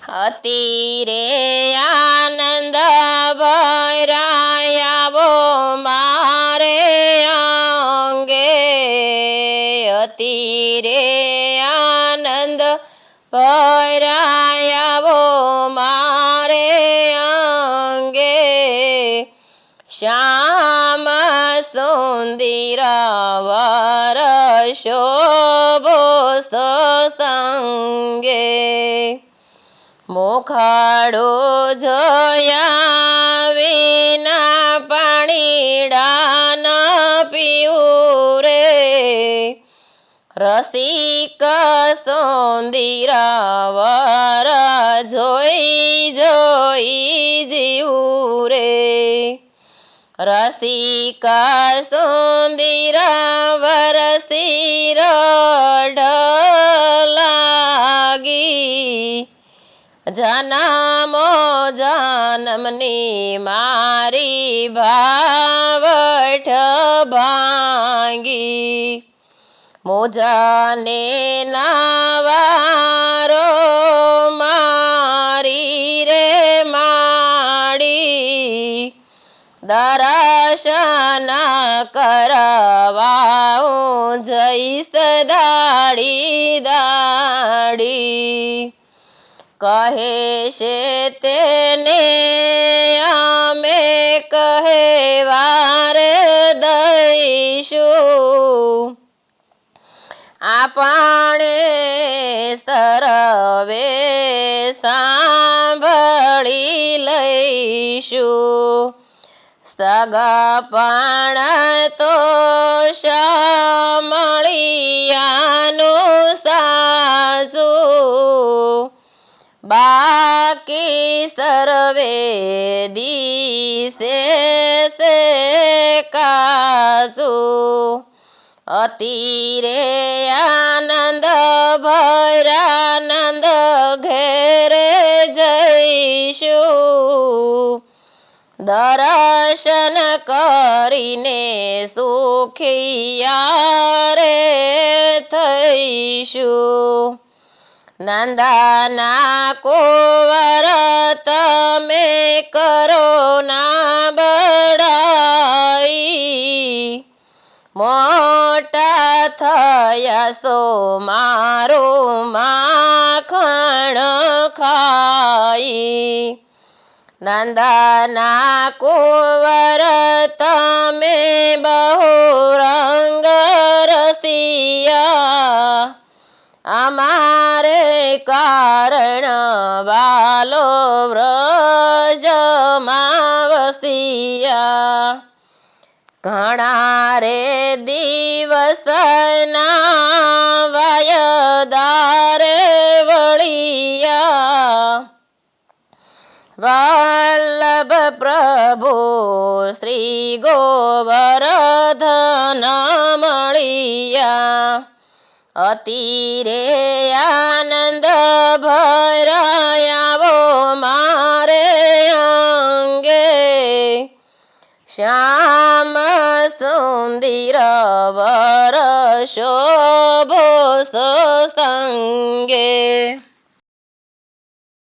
અતિ રે આનંદ ભરાયાવો મારે અંગે, અતિ રે આનંદ ભરાયાવો મારે અંગે, શ્યામ સુંદર વર શોભો સંગે, મોખાડો જોયા વિના પાણીડા ન પીવું રે, રસિક સુંદર વર જોઈ જોઈ જીવું રે, રસિક સુંદર વર શિર ઢલાગી, જનમો જન્મની મારી ભાવઠ ભાંગી, મોજને નવારો મારી રે માડી, દર્શન કરવા જઈશ દાડી દાડી, કહે છે તેને અમે કહેવાર દઈશું, આપણે સર્વે સાંભળી લઈશું, સગપણ તો મળિયાનું સાચું, બાકી સર્વે દિશે સે કાચું, અતિ રે આનંદ ભરાનંદ ઘેરે જઈશું, દર્શન કરીને સુખિયા રે થઈશું, નંદના કુંવર તમે કરો ના બડાઈ, મોટા થયા સો મારું માખણ ખાઈ, નંદના કુંવર તમે બહુ રંગ રસિયા, અમારે કારણ વાલો વ્રજમાં વસિયા, ઘણા રે દિવસના વાયદારે વળિયા, વલ્લભ પ્રભુ શ્રી ગોવર્ધન મળિયા, અતિ રે આનંદ ભરાયાવો મારે અંગે, શ્યામ સુંદર વર શોભો સંગે.